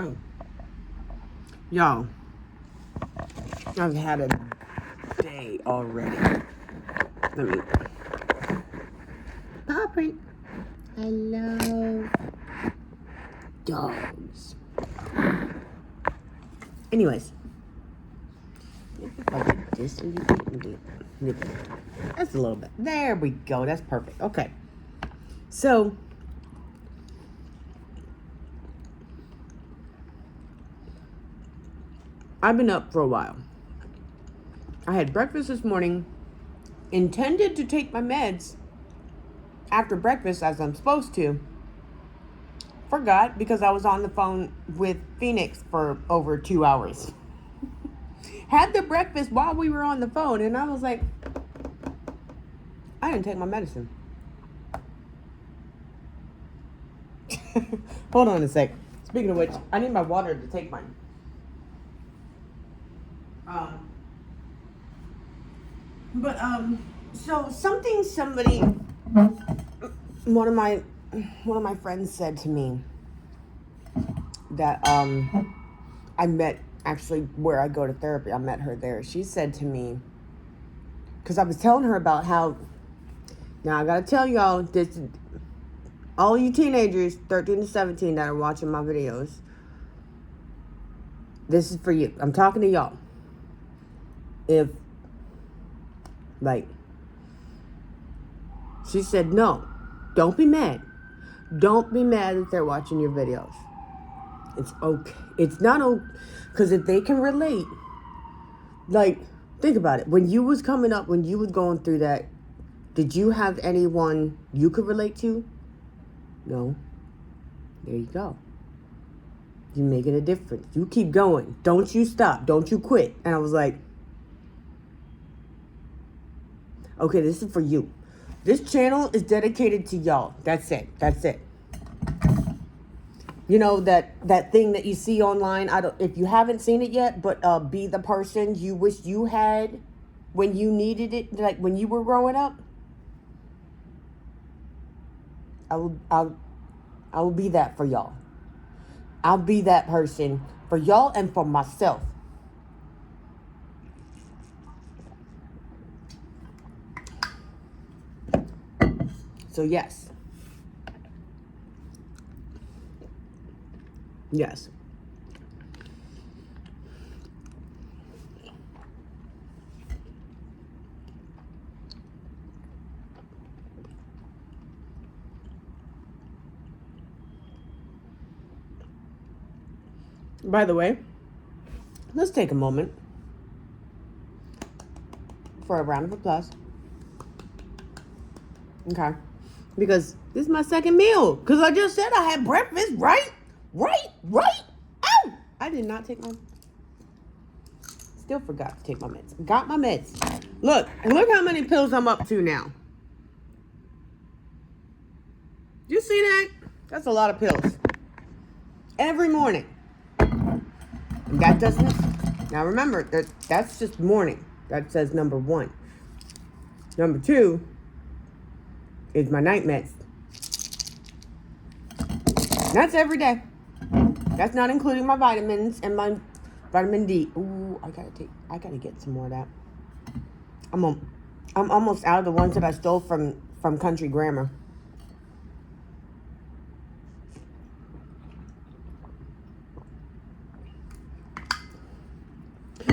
Oh, y'all, I've had a day already. Let me pop it. I love dogs. Anyways, if I get this a little bit, that's a little bit. There we go. That's perfect. Okay, so I've been up for a while. I had breakfast this morning, intended to take my meds after breakfast as I'm supposed to. Forgot because I was on the phone with Phoenix for over 2 hours. Had the breakfast while we were on the phone, and I was like, I didn't take my medicine. Hold on a sec. Speaking of which, I need my water to take mine. So one of my friends said to me that I met, actually where I go to therapy, I met her there. She said to me, because I was telling her about how, now I gotta tell y'all this, all you teenagers 13 to 17 that are watching my videos, this is for you. I'm talking to y'all. If, like, she said, no, don't be mad. Don't be mad if they're watching your videos. It's okay. It's not okay. Because if they can relate, like, think about it. When you was coming up, when you was going through that, did you have anyone you could relate to? No. There you go. You making a difference. You keep going. Don't you stop. Don't you quit. And I was like, okay, this is for you. This channel is dedicated to y'all. That's it. That's it. You know, that thing that you see online, if you haven't seen it yet, but be the person you wish you had when you needed it, like when you were growing up. I will be that for y'all. I'll be that person for y'all and for myself. So yes. Yes. By the way, let's take a moment for a round of applause. Okay. Because this is my second meal. Because I just said I had breakfast, right? Ow! I did not take my... Still forgot to take my meds. Got my meds. Look how many pills I'm up to now. You see that? That's a lot of pills. Every morning. And that doesn't... Now remember, that's just morning. That says number 1. Number 2 is my night meds. That's every day. That's not including my vitamins and my vitamin D. Ooh, I gotta get some more of that. I'm almost out of the ones that I stole from Country Grammar.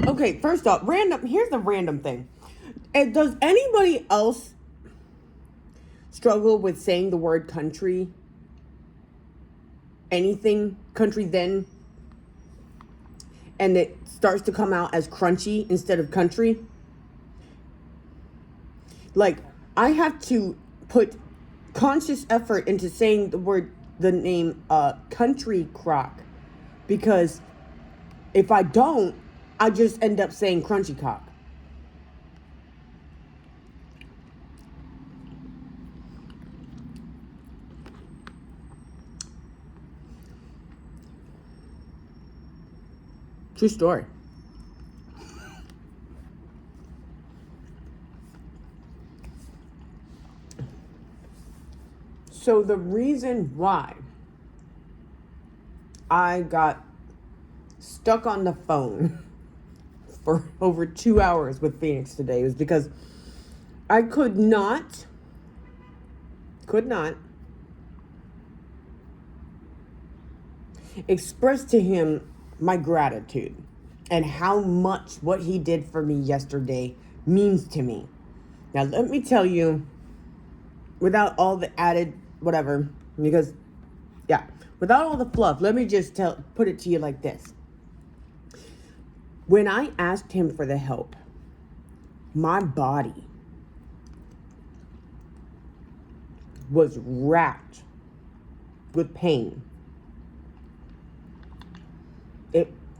Okay, first off, here's the random thing. Does anybody else struggle with saying the word country? Anything country then? And it starts to come out as crunchy instead of country? Like, I have to put conscious effort into saying the name Country Crock, because if I don't, I just end up saying Crunchy Cock. True story. So the reason why I got stuck on the phone for over 2 hours with Phoenix today was because I could not express to him my gratitude and how much what he did for me yesterday means to me. Now, let me tell you, without all the added whatever, because, yeah, without all the fluff, let me just put it to you like this. When I asked him for the help, my body was racked with pain.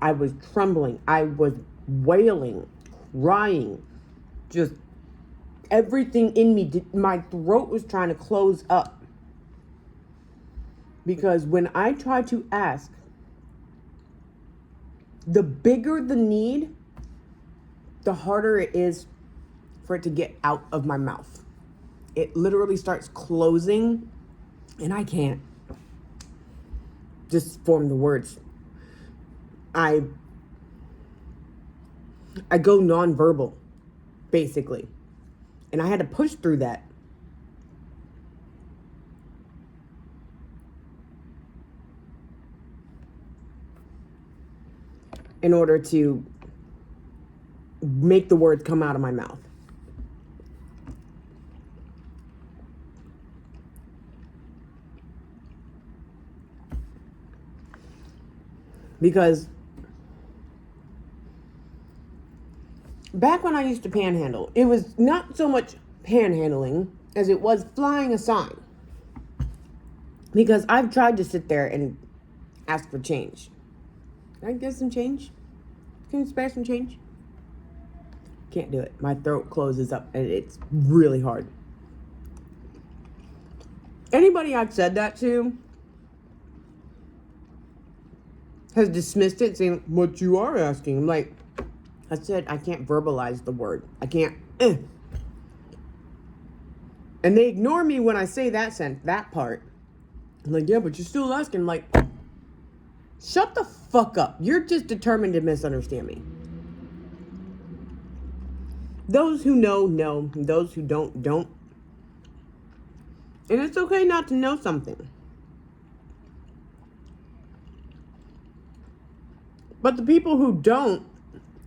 I was trembling. I was wailing, crying, just everything in me. My throat was trying to close up. Because when I try to ask, the bigger the need, the harder it is for it to get out of my mouth. It literally starts closing, and I can't just form the words. I go nonverbal, basically. And I had to push through that. In order to make the words come out of my mouth. Because back when I used to panhandle, it was not so much panhandling as it was flying a sign. Because I've tried to sit there and ask for change. Can I get some change? Can you spare some change? Can't do it. My throat closes up and it's really hard. Anybody I've said that to has dismissed it, saying, what you are asking. I'm like, I said, I can't verbalize the word. I can't. And they ignore me when I say that part. I'm like, yeah, but you're still asking. I'm like, shut the fuck up. You're just determined to misunderstand me. Those who know, know. Those who don't, don't. And it's okay not to know something. But the people who don't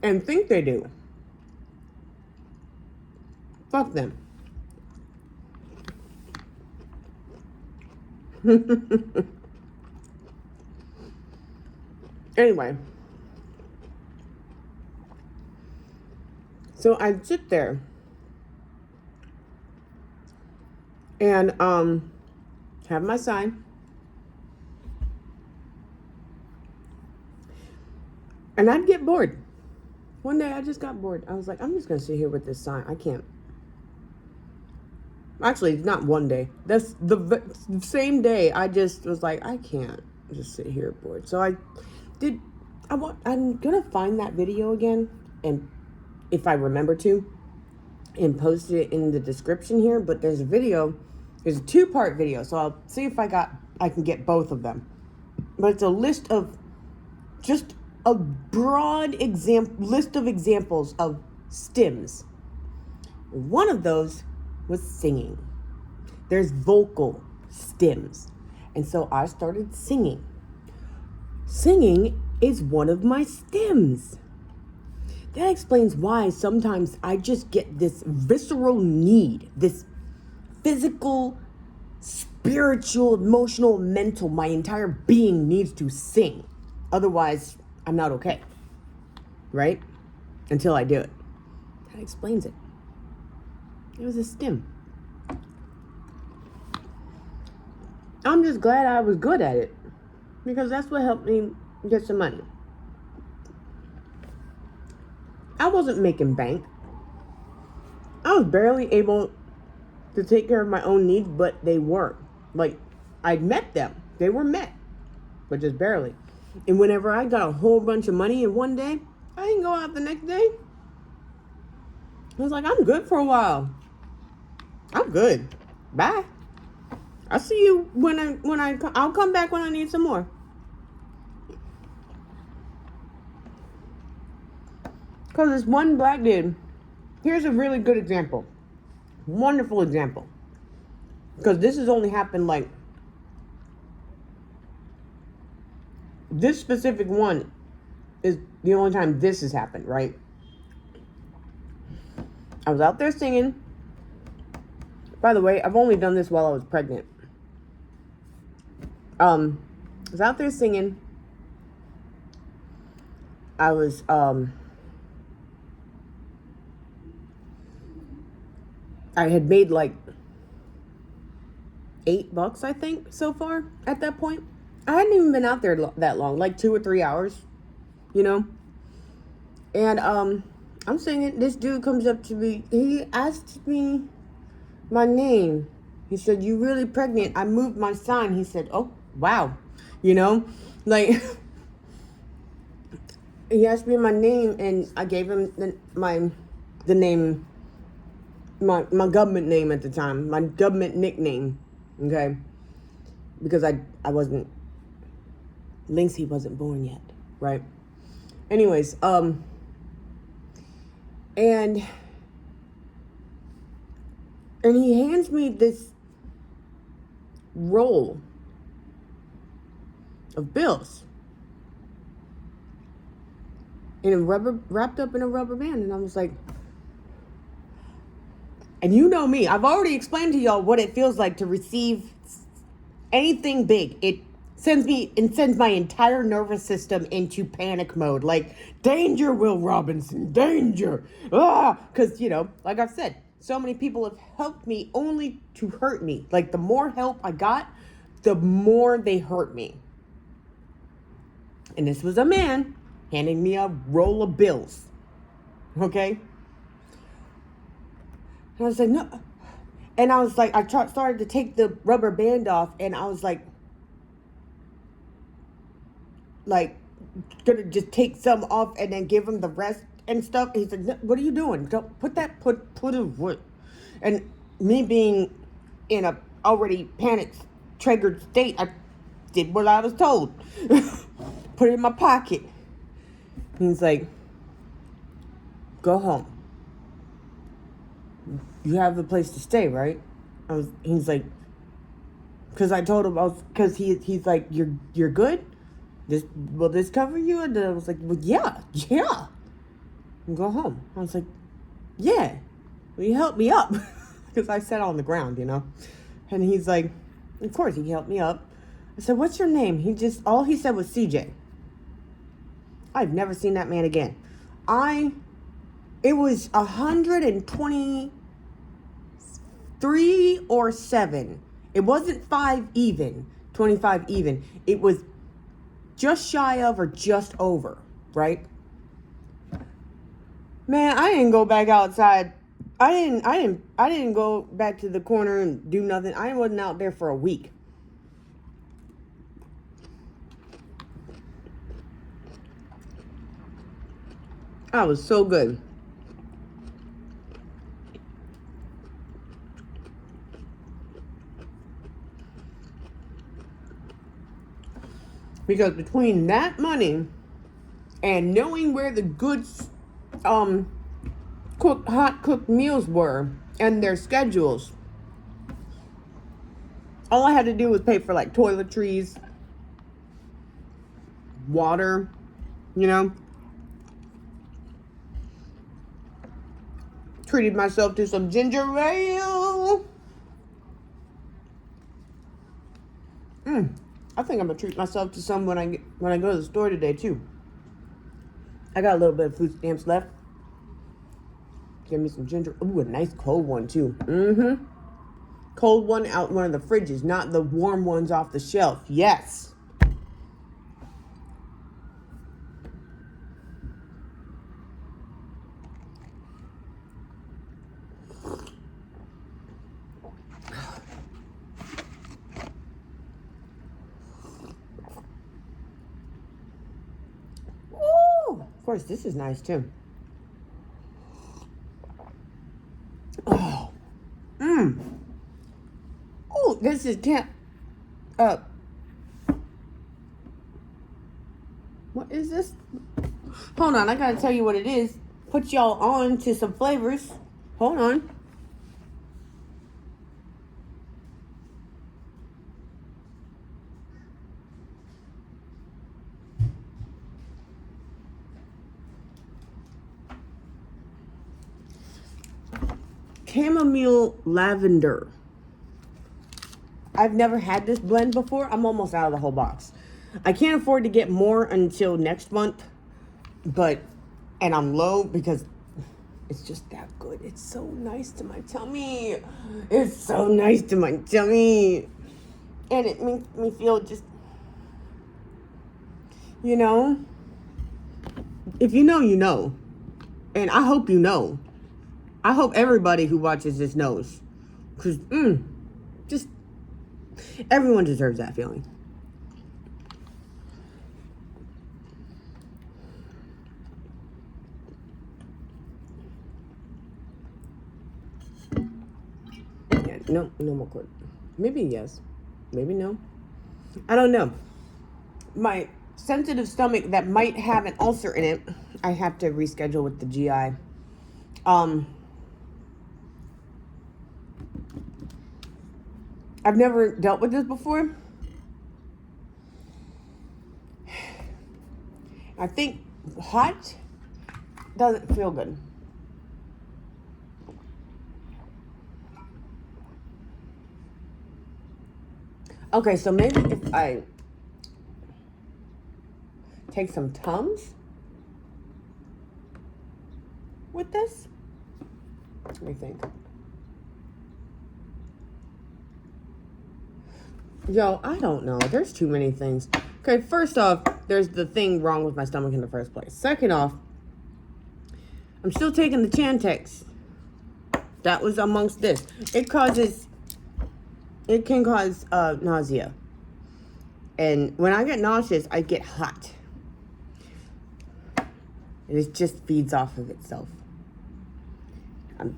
and think they do, fuck them. Anyway. So I sit there and have my sign. And I'd get bored. One day I just got bored. I was like, I'm just going to sit here with this sign. I can't. Actually, not one day. That's the same day I just was like, I can't just sit here bored. So I'm going to find that video again, and if I remember to, and post it in the description here. But there's a 2-part video. So I'll see if I can get both of them. But it's a list of just a broad list of examples of stims. One of those was singing. There's vocal stims. And so I started singing. Singing is one of my stims. That explains why sometimes I just get this visceral need, this physical, spiritual, emotional, mental, my entire being needs to sing. Otherwise, I'm not okay, right? Until I do it. That explains it. It was a stim. I'm just glad I was good at it, because that's what helped me get some money. I wasn't making bank. I was barely able to take care of my own needs, but they were. Like, I met them. They were met, but just barely. And whenever I got a whole bunch of money in one day, I didn't go out the next day. I was like, I'm good for a while. I'm good. Bye. I'll see you I'll come back when I need some more. Because this one black dude, here's a really good example. Wonderful example. Because this has only happened like, this specific one is the only time this has happened, right? I was out there singing. By the way, I've only done this while I was pregnant. I was out there singing. I was, I had made like $8, I think, so far at that point. I hadn't even been out there that long, like 2 or 3 hours, you know? And, I'm singing. This dude comes up to me. He asked me my name. He said, "You really pregnant?" I moved my sign. He said, "Oh, wow." You know? Like, he asked me my name, and I gave him my government name at the time. My government nickname. Okay? Because I wasn't... Linksy wasn't born yet. Right? Anyways, And he hands me this roll of bills wrapped up in a rubber band. And I was like, and you know me, I've already explained to y'all what it feels like to receive anything big. It sends my entire nervous system into panic mode. Like, danger, Will Robinson, danger. Because, you know, like I've said, so many people have helped me only to hurt me. Like, the more help I got, the more they hurt me. And this was a man handing me a roll of bills. Okay? And I was like, no. And I was like, started to take the rubber band off, and I was like, gonna just take some off and then give him the rest and stuff. He said, "No, what are you doing? Don't put it away." And me being in a already panic triggered state, I did what I was told. Put it in my pocket. He's like, "Go home. You have a place to stay, right?" He's like, because I told him, because he's like, you're good? Will this cover you? And I was like, well, yeah. And go home. I was like, yeah. Will you help me up? Because I sat on the ground, you know. And he's like, of course, he helped me up. I said, what's your name? All he said was CJ. I've never seen that man again. It was 123 or 7. It wasn't 5 even, 25 even. It was just shy of or just over, right? Man, I didn't go back outside. I didn't go back to the corner and do nothing. I wasn't out there for a week. I was so good. Because between that money and knowing where the good hot cooked meals were and their schedules, all I had to do was pay for like toiletries, water, you know. Treated myself to some ginger ale. I think I'm gonna treat myself to some when I go to the store today too. I got a little bit of food stamps left. Give me some ginger. Ooh, a nice cold one too. Cold one out one of the fridges, not the warm ones off the shelf. Yes. Of course, this is nice too. Oh, oh, this is what is this? Hold on, I gotta tell you what it is. put y'all on to some flavors. Hold on. Chamomile lavender. I've never had this blend before. I'm almost out of the whole box. I can't afford to get more until next month, and I'm low because it's just that good. It's so nice to my tummy. It's so nice to my tummy. And it makes me feel just, you know, if you know, you know. And I hope you know. I hope everybody who watches this knows. Because, just, everyone deserves that feeling. Yeah, no more cord. Maybe yes. Maybe no. I don't know. My sensitive stomach that might have an ulcer in it, I have to reschedule with the GI. I've never dealt with this before. I think hot doesn't feel good. Okay, so maybe if I take some Tums with this, let me think. Yo, I don't know. There's too many things. Okay, first off, there's the thing wrong with my stomach in the first place. Second off, I'm still taking the Chantix. That was amongst this. It can cause nausea. And when I get nauseous, I get hot. And it just feeds off of itself.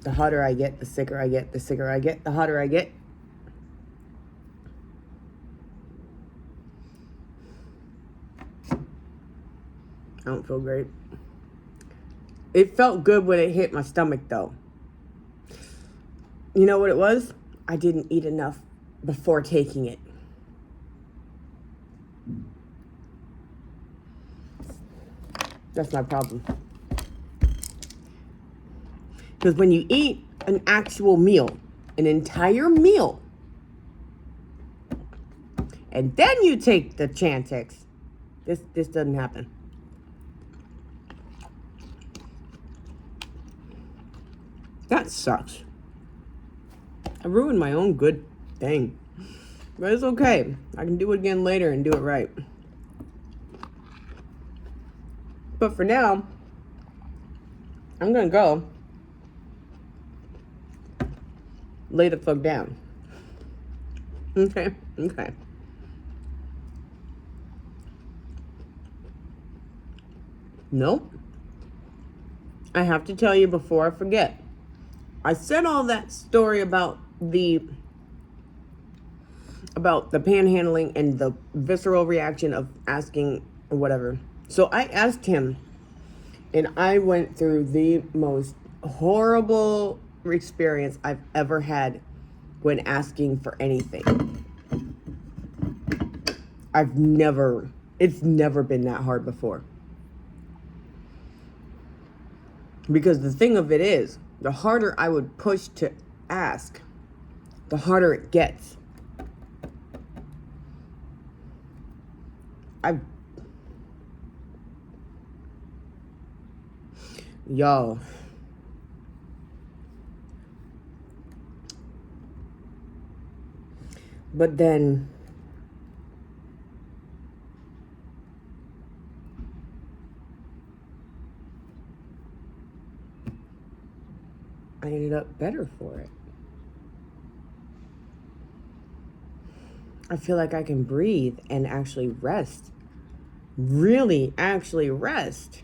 The hotter I get, the sicker I get, the sicker I get, the hotter I get. I don't feel great. It felt good when it hit my stomach, though. You know what it was? I didn't eat enough before taking it. That's my problem. Because when you eat an actual meal, an entire meal, and then you take the Chantix, this doesn't happen. That sucks. I ruined my own good thing. But it's okay. I can do it again later and do it right. But for now, I'm gonna go lay the fuck down. Okay. Nope. I have to tell you before I forget. I said all that story about the panhandling and the visceral reaction of asking or whatever. So I asked him, and I went through the most horrible experience I've ever had when asking for anything. It's never been that hard before. Because the thing of it is, the harder I would push to ask, the harder it gets. Y'all. But then I ended up better for it. I feel like I can breathe and actually rest. Really, actually rest.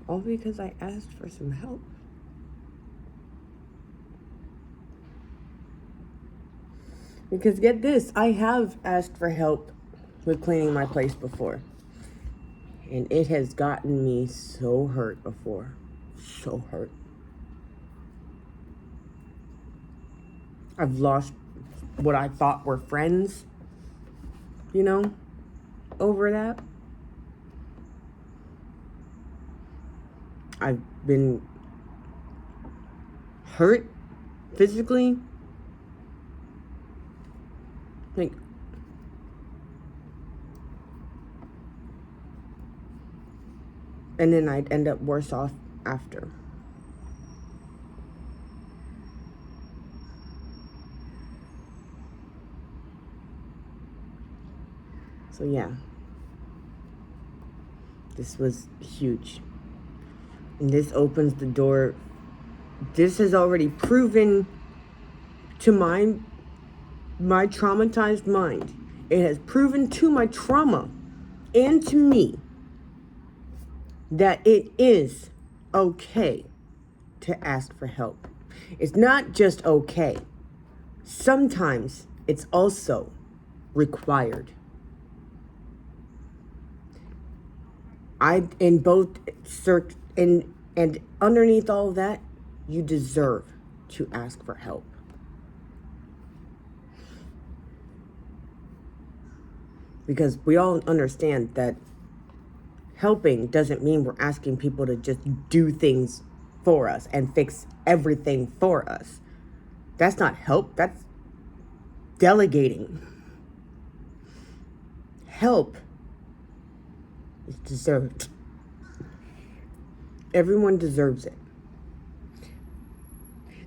All because I asked for some help. Because get this, I have asked for help with cleaning my place before. And it has gotten me so hurt before. So hurt. I've lost what I thought were friends, over that. I've been hurt physically. And then I'd end up worse off after. So yeah, this was huge. And this opens the door. This has already proven to my traumatized mind. It has proven to my trauma and to me that it is okay to ask for help. It's not just okay. Sometimes it's also required. And underneath all of that, you deserve to ask for help. Because we all understand that helping doesn't mean we're asking people to just do things for us and fix everything for us. That's not help, that's delegating. Help is deserved. Everyone deserves it.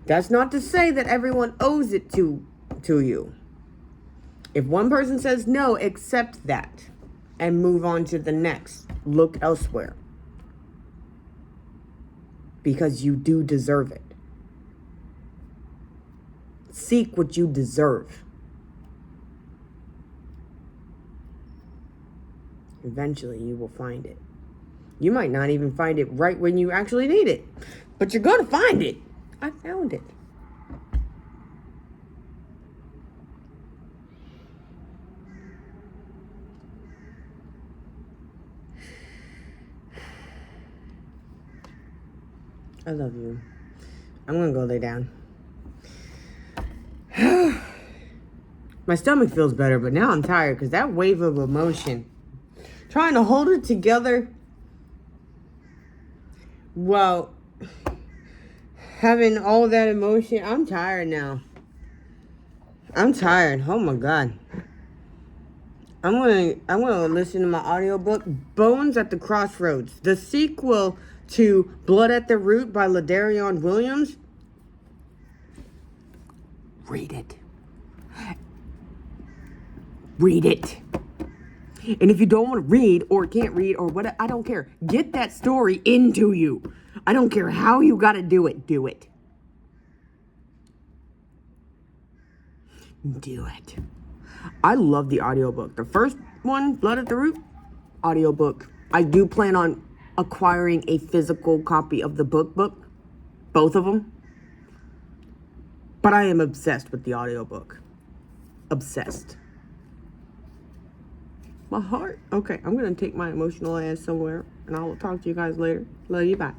That's not to say that everyone owes it to you. If one person says no, accept that and move on to the next. Look elsewhere. Because you do deserve it. Seek what you deserve. Eventually, you will find it. You might not even find it right when you actually need it, but you're going to find it. I found it. I love you. I'm going to go lay down. My stomach feels better, but now I'm tired because that wave of emotion, trying to hold it together, well, having all that emotion, I'm tired now. I'm tired. Oh my God. I'm gonna listen to my audiobook, Bones at the Crossroads, the sequel to Blood at the Root by Ladarion Williams. Read it. Read it. And if you don't want to read or can't read or what, I don't care. Get that story into you. I don't care how you got to do it. Do it. Do it. I love the audiobook. The first one, Blood at the Root, audiobook. I do plan on acquiring a physical copy of the book, both of them. But I am obsessed with the audiobook. Obsessed. My heart. Okay, I'm going to take my emotional ass somewhere, and I will talk to you guys later. Love you, bye.